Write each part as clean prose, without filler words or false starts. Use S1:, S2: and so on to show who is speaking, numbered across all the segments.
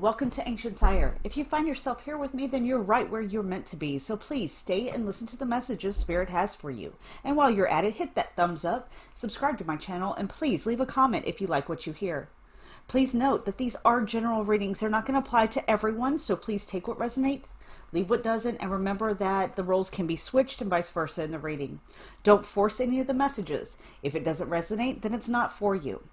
S1: welcome to AncientsIre. If you find yourself here with me, then you're right where you're meant to be. So please stay and listen to the messages Spirit has for you. And while you're at it, hit that thumbs up, subscribe to my channel, and please leave a comment if you like what you hear. Please note that these are general readings. They're not going to apply to everyone, so please take what resonates, leave what doesn't, and remember that the roles can be switched and vice versa in the reading. Don't force any of the messages. If it doesn't resonate, then it's not for you.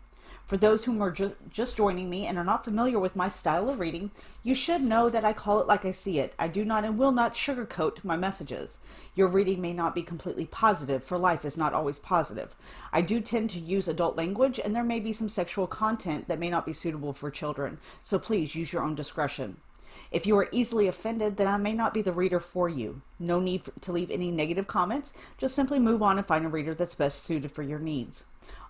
S1: For those who are just joining me and are not familiar with my style of reading, you should know that I call it like I see it. I do not and will not sugarcoat my messages. Your reading may not be completely positive, for life is not always positive. I do tend to use adult language, and there may be some sexual content that may not be suitable for children, so please use your own discretion. If you are easily offended, then I may not be the reader for you. No need to leave any negative comments. Just simply move on and find a reader that's best suited for your needs.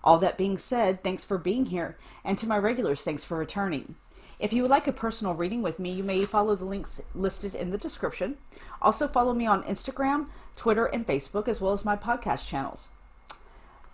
S1: All that being said, thanks for being here, and to my regulars, thanks for returning. If you would like a personal reading with me, you may follow the links listed in the description. Also follow me on Instagram, Twitter, and Facebook, as well as my podcast channels.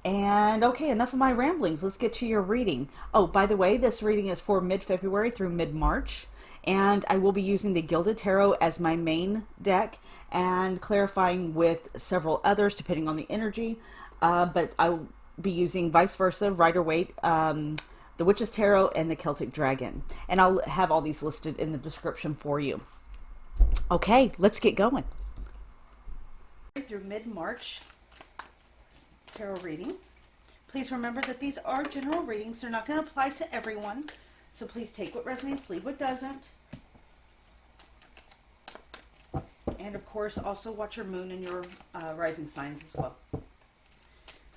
S1: And okay, enough of my ramblings. Let's get to your reading. Oh, by the way, this reading is for mid-February through mid-March, and I will be using the Gilded Tarot as my main deck and clarifying with several others depending on the energy, but I will be using vice versa, Rider-Waite, the Witch's Tarot, and the Celtic Dragon. And I'll have all these listed in the description for you. Okay, let's get going. Through mid-March tarot reading. Please remember that these are general readings. They're not going to apply to everyone. So please take what resonates, leave what doesn't. And of course, also watch your moon and your rising signs as well.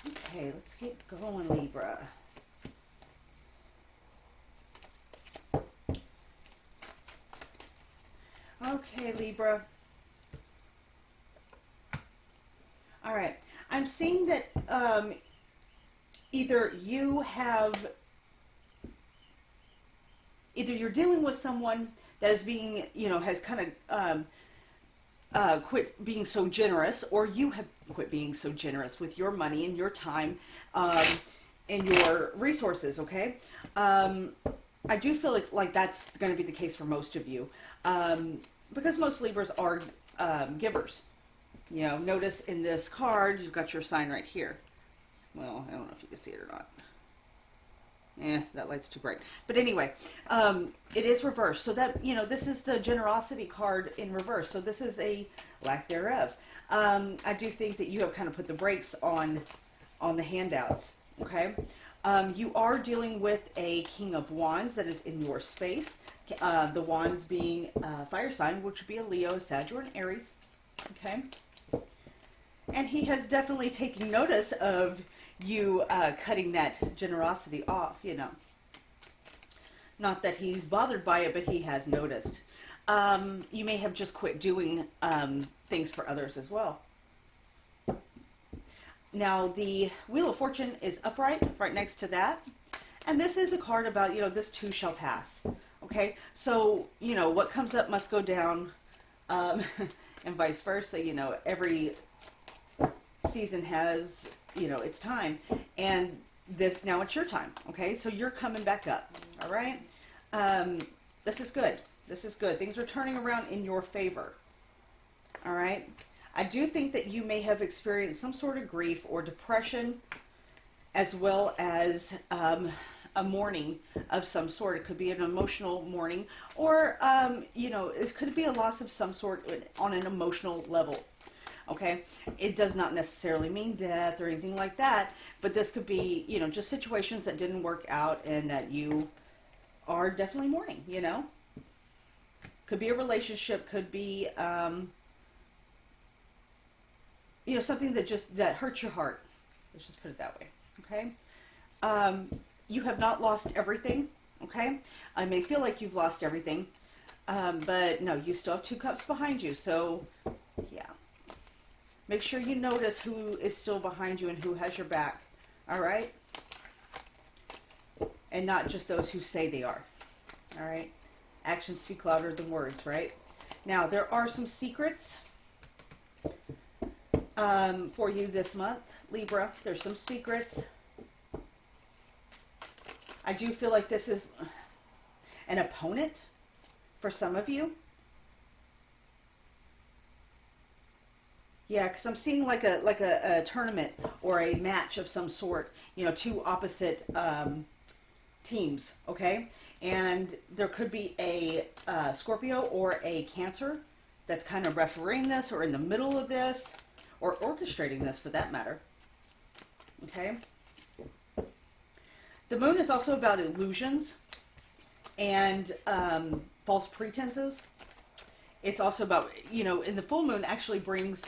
S1: Okay, let's get going, Libra. Okay, Libra. All right. I'm seeing that either you're dealing with someone that is being, has kind of quit being so generous, or you have quit being so generous with your money and your time and your resources, okay? I do feel like that's going to be the case for most of you, because most Libras are givers. Notice in this card, you've got your sign right here. Well, I don't know if you can see it or not. That light's too bright. But anyway, it is reversed. So that, this is the generosity card in reverse. So this is a lack thereof. I do think that you have kind of put the brakes on the handouts. Okay. You are dealing with a King of Wands that is in your space. The Wands being fire sign, which would be a Leo, a Sag, or an Aries. Okay. And he has definitely taken notice of you cutting that generosity off, Not that he's bothered by it, but he has noticed. You may have just quit doing things for others as well. Now, the Wheel of Fortune is upright, right next to that. And this is a card about, this too shall pass. Okay? So, what comes up must go down, and vice versa. Every season has, it's time, and now it's your time. Okay, so you're coming back up. All right, this is good. This is good. Things are turning around in your favor. All right, I do think that you may have experienced some sort of grief or depression, as well as a mourning of some sort. It could be an emotional mourning, or it could be a loss of some sort on an emotional level. Okay, it does not necessarily mean death or anything like that, but this could be, just situations that didn't work out and that you are definitely mourning, Could be a relationship, could be, something that hurts your heart. Let's just put it that way, okay? You have not lost everything, okay? I may feel like you've lost everything, but no, you still have 2 cups behind you, so, yeah. Make sure you notice who is still behind you and who has your back. All right? And not just those who say they are. All right? Actions speak louder than words, right? Now, there are some secrets for you this month, Libra. There's some secrets. I do feel like this is an opponent for some of you. Yeah, because I'm seeing like a tournament or a match of some sort, you know, two opposite teams, okay? And there could be a Scorpio or a Cancer that's kind of refereeing this or in the middle of this or orchestrating this for that matter, okay? The moon is also about illusions and false pretenses. It's also about, you know, and the full moon actually brings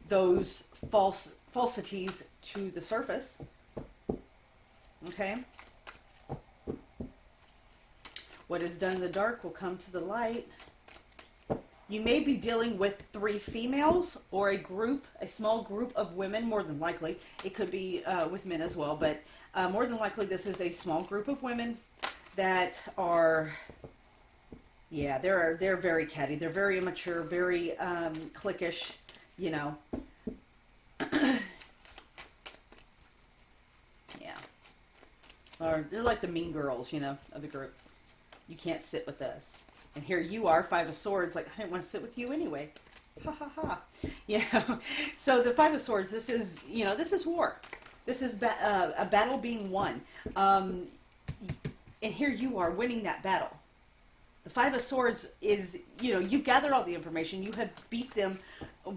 S1: those falsities to the surface, okay? What is done in the dark will come to the light. You may be dealing with 3 females or a small group of women, more than likely. It could be with men as well, but more than likely this is a small group of women that are, yeah, they're very catty. They're very immature, very cliquish, you know. Yeah. Or they're like the mean girls, you know, of the group. You can't sit with us. And here you are, 5 of Swords, like, I didn't want to sit with you anyway. Ha ha ha. You know, so the 5 of Swords, this is, you know, this is war. This is a battle being won. And here you are winning that battle. The 5 of Swords is, you know, you've gathered all the information. You have beat them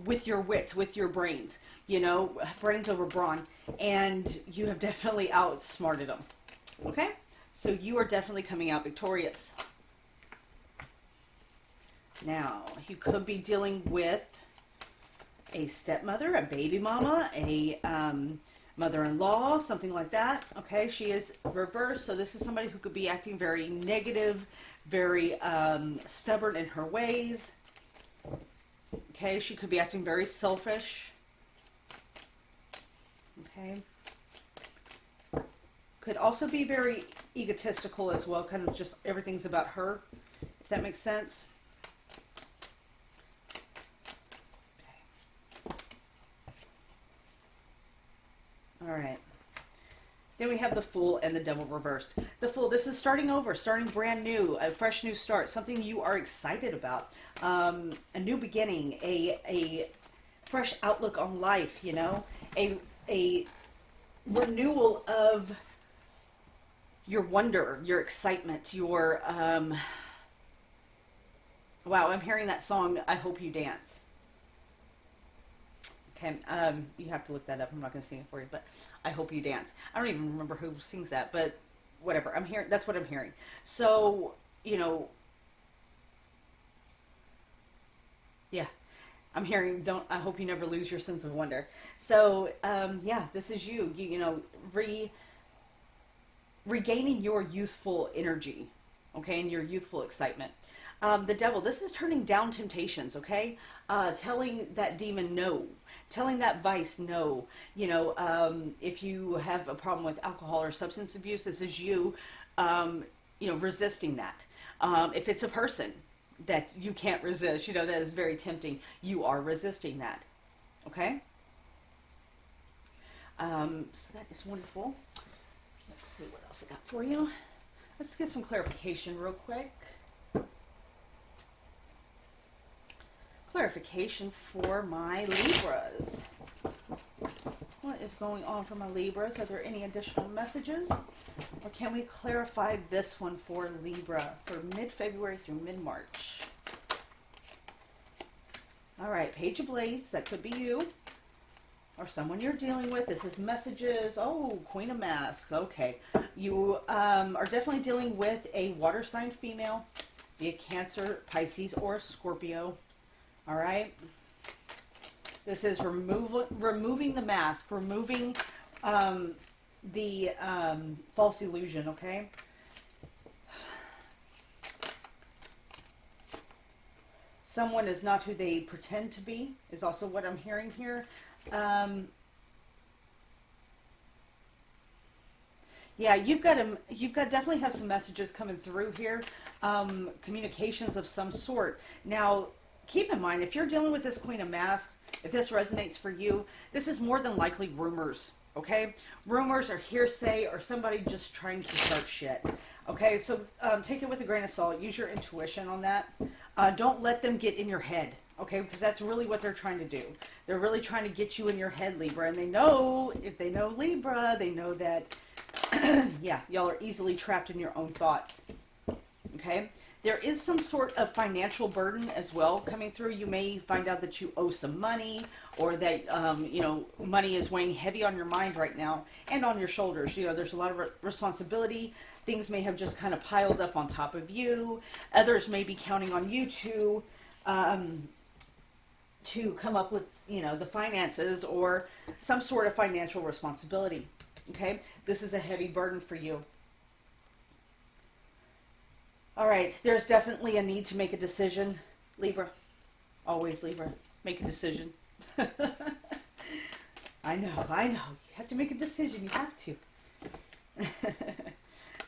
S1: with your wits, with your brains, you know, brains over brawn. And you have definitely outsmarted them. Okay? So you are definitely coming out victorious. Now, you could be dealing with a stepmother, a baby mama, a mother-in-law, something like that. Okay, she is reversed, so this is somebody who could be acting very negative, very stubborn in her ways. Okay, she could be acting very selfish. Okay. Could also be very egotistical as well, kind of just everything's about her, if that makes sense. All right. Then we have the Fool and the Devil reversed. The Fool, this is starting over, starting brand new, a fresh new start, something you are excited about, a new beginning, a fresh outlook on life, you know, a renewal of your wonder, your excitement, your, wow, I'm hearing that song, I Hope You Dance. Okay, you have to look that up. I'm not going to sing it for you, but I Hope You Dance. I don't even remember who sings that, but whatever. I'm hearing, that's what I'm hearing. So, you know, yeah, I'm hearing, I hope you never lose your sense of wonder. So, yeah, this is you know, regaining your youthful energy, okay, and your youthful excitement. The Devil, this is turning down temptations, okay? Telling that demon no. Telling that vice no. You know, if you have a problem with alcohol or substance abuse, this is you, you know, resisting that. If it's a person that you can't resist, you know, that is very tempting, you are resisting that, okay? So that is wonderful. Let's see what else I got for you. Let's get some clarification real quick. Clarification for my Libras. What is going on for my Libras? Are there any additional messages? Or can we clarify this one for Libra for mid-February through mid-March? All right, Page of Blades. That could be you or someone you're dealing with. This is messages. Oh, Queen of Masks. Okay. You are definitely dealing with a water sign female, be a Cancer, Pisces, or a Scorpio. All right. This is removing the mask, removing the false illusion, okay? Someone is not who they pretend to be, is also what I'm hearing here. Yeah, you've got definitely have some messages coming through here, communications of some sort. Now, keep in mind, if you're dealing with this Queen of Masks, if this resonates for you, this is more than likely rumors, Okay, rumors or hearsay or somebody just trying to start shit. Okay, so take it with a grain of salt. Use your intuition on that. Don't let them get in your head. Okay, because that's really what they're trying to do. They're really trying to get you in your head, Libra, and they know, if they know Libra, they know that, yeah, y'all are easily trapped in your own thoughts. Okay, there is some sort of financial burden as well coming through. You may find out that you owe some money, or that, you know, money is weighing heavy on your mind right now and on your shoulders. You know, there's a lot of responsibility. Things may have just kind of piled up on top of you. Others may be counting on you to come up with, you know, the finances or some sort of financial responsibility. Okay, this is a heavy burden for you. All right, there's definitely a need to make a decision, Libra. Always, Libra, make a decision. I know. You have to make a decision. You have to.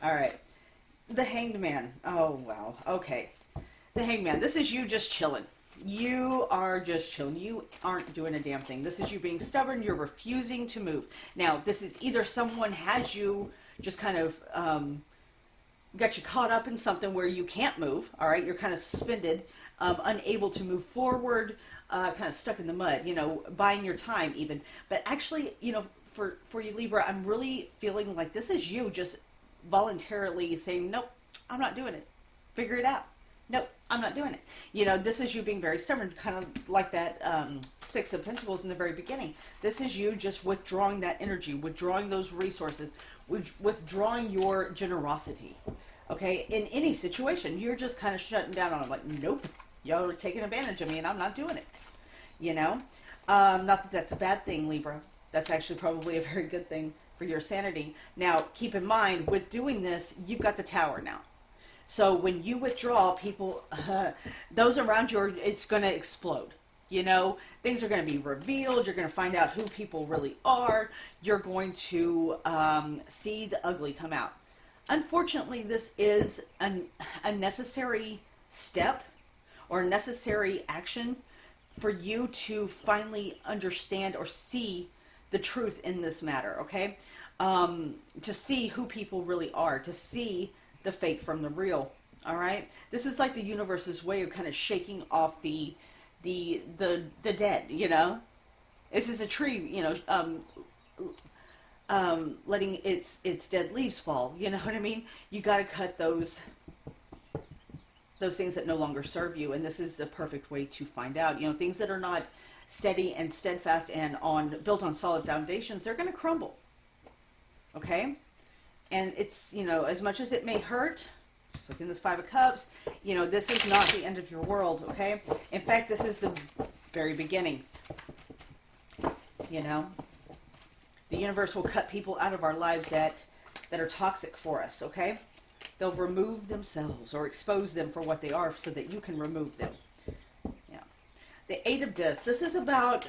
S1: All right, the Hanged Man. Oh, wow. Okay, the Hanged Man. This is you just chilling. You are just chilling. You aren't doing a damn thing. This is you being stubborn. You're refusing to move. Now, this is either someone has you just kind of got you caught up in something where you can't move. All right, you're kind of suspended, unable to move forward, kind of stuck in the mud. You know, buying your time even. But actually, you know, for you Libra, I'm really feeling like this is you just voluntarily saying, nope, I'm not doing it. Figure it out. Nope, I'm not doing it. You know, this is you being very stubborn, kind of like that Six of Pentacles in the very beginning. This is you just withdrawing that energy, withdrawing those resources, withdrawing your generosity. Okay, in any situation, you're just kind of shutting down on it, like, nope, y'all are taking advantage of me and I'm not doing it. You know, not that that's a bad thing, Libra. That's actually probably a very good thing for your sanity. Now, keep in mind, with doing this, you've got the Tower now. So when you withdraw, people, those around you, it's going to explode. You know, things are going to be revealed. You're going to find out who people really are. You're going to see the ugly come out. Unfortunately, this is a necessary step or necessary action for you to finally understand or see the truth in this matter, okay? To see who people really are, to see the fake from the real. All right, this is like the universe's way of kind of shaking off the dead. You know, this is a tree. You know, letting its dead leaves fall. You know what I mean? You got to cut those things that no longer serve you, and this is the perfect way to find out. You know, things that are not steady and steadfast and built on solid foundations, they're going to crumble. Okay. And it's, you know, as much as it may hurt, just like in this Five of Cups, you know, this is not the end of your world, okay? In fact, this is the very beginning. You know, the universe will cut people out of our lives that are toxic for us, okay? They'll remove themselves or expose them for what they are so that you can remove them. Yeah. The Eight of Discs. This is about...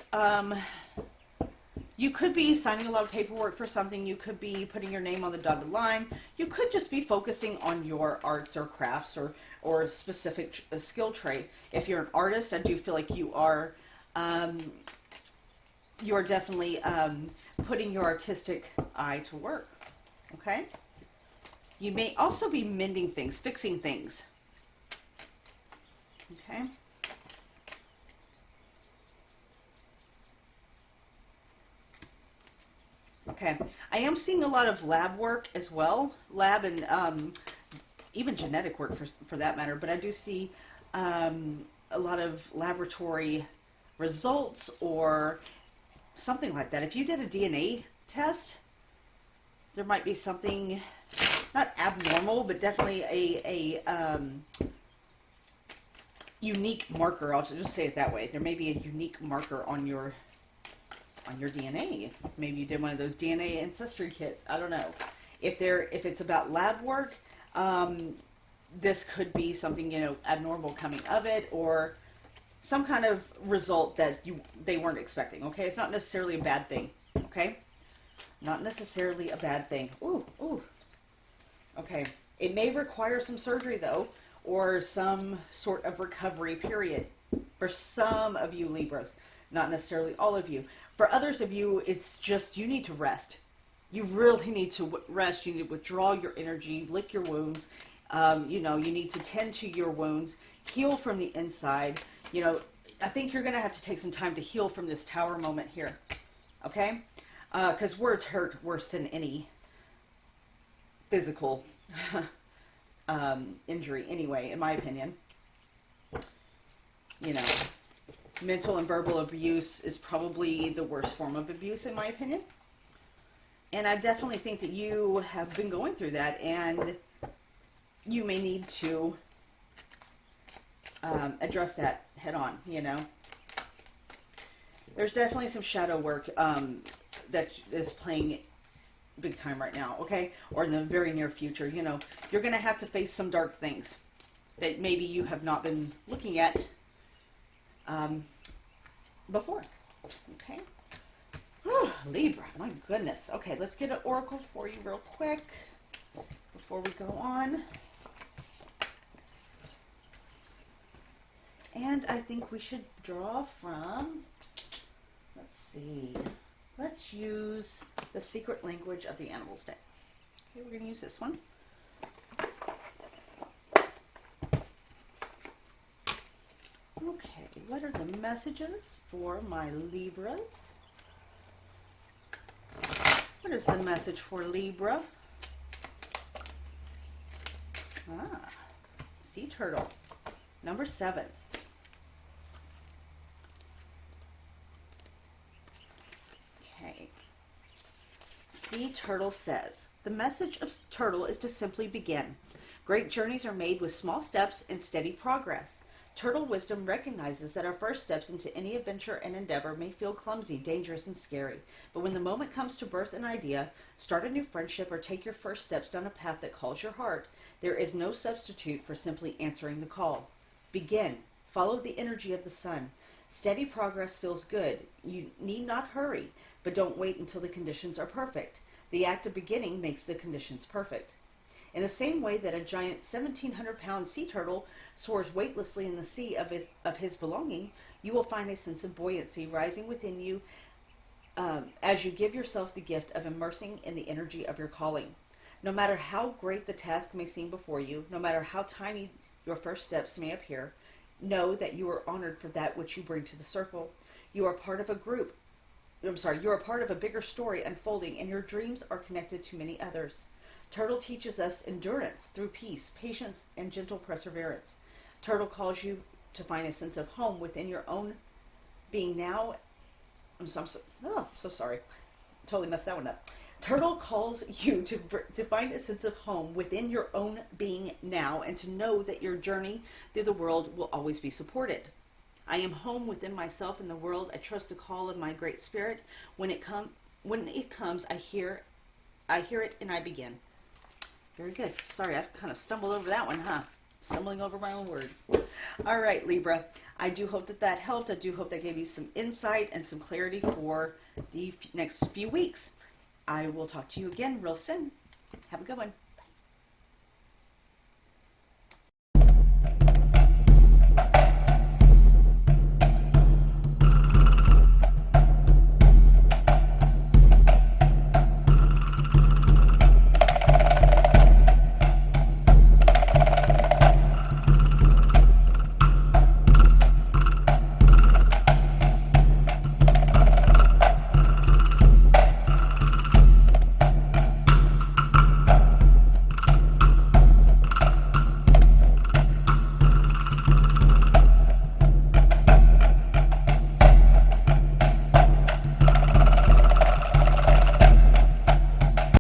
S1: you could be signing a lot of paperwork for something. You could be putting your name on the dotted line. You could just be focusing on your arts or crafts or a specific skill trait. If you're an artist, I do feel like you are definitely putting your artistic eye to work. Okay? You may also be mending things, fixing things. Okay? Okay, I am seeing a lot of lab work as well, lab and even genetic work for that matter, but I do see a lot of laboratory results or something like that. If you did a DNA test, there might be something, not abnormal, but definitely a unique marker. I'll just say it that way. There may be a unique marker on your DNA. Maybe you did one of those DNA ancestry kits. I don't know. If it's about lab work, this could be something, you know, abnormal coming of it, or some kind of result that they weren't expecting. Okay, it's not necessarily a bad thing. Okay, not necessarily a bad thing. Ooh. Okay, it may require some surgery though, or some sort of recovery period for some of you Libras. Not necessarily all of you. For others of you, it's just you need to rest. You really need to rest. You need to withdraw your energy, lick your wounds. You know, you need to tend to your wounds, heal from the inside. You know, I think you're going to have to take some time to heal from this tower moment here. Okay? Because words hurt worse than any physical injury anyway, in my opinion. You know, mental and verbal abuse is probably the worst form of abuse, in my opinion. And I definitely think that you have been going through that, and you may need to address that head on, you know. There's definitely some shadow work that is playing big time right now, okay? Or in the very near future, you know. You're going to have to face some dark things that maybe you have not been looking at before, okay? Whew, Libra, my goodness. Okay, let's get an oracle for you real quick before we go on. And I think we should draw from, let's see, let's use the secret language of the animals deck. Okay, we're going to use this one. Okay, what are the messages for my Libras? What is the message for Libra? Sea turtle, number 7. Okay. Sea turtle says, the message of turtle is to simply begin. Great journeys are made with small steps and steady progress. Turtle wisdom recognizes that our first steps into any adventure and endeavor may feel clumsy, dangerous, and scary. But when the moment comes to birth an idea, start a new friendship, or take your first steps down a path that calls your heart, there is no substitute for simply answering the call. Begin. Follow the energy of the sun. Steady progress feels good. You need not hurry, but don't wait until the conditions are perfect. The act of beginning makes the conditions perfect. In the same way that a giant 1,700-pound sea turtle soars weightlessly in the sea of his belonging, you will find a sense of buoyancy rising within you as you give yourself the gift of immersing in the energy of your calling. No matter how great the task may seem before you, no matter how tiny your first steps may appear, know that you are honored for that which you bring to the circle. You are part of a group. You are part of a bigger story unfolding, and your dreams are connected to many others. Turtle teaches us endurance through peace, patience, and gentle perseverance. Turtle calls you to find a sense of home within your own being now. So sorry. Totally messed that one up. Turtle calls you to find a sense of home within your own being now, and to know that your journey through the world will always be supported. I am home within myself and the world. I trust the call of my great spirit. When it comes, I hear it and I begin. Very good. Sorry, I've kind of stumbled over that one, huh? Stumbling over my own words. All right, Libra. I do hope that helped. I do hope that gave you some insight and some clarity for the next few weeks. I will talk to you again real soon. Have a good one.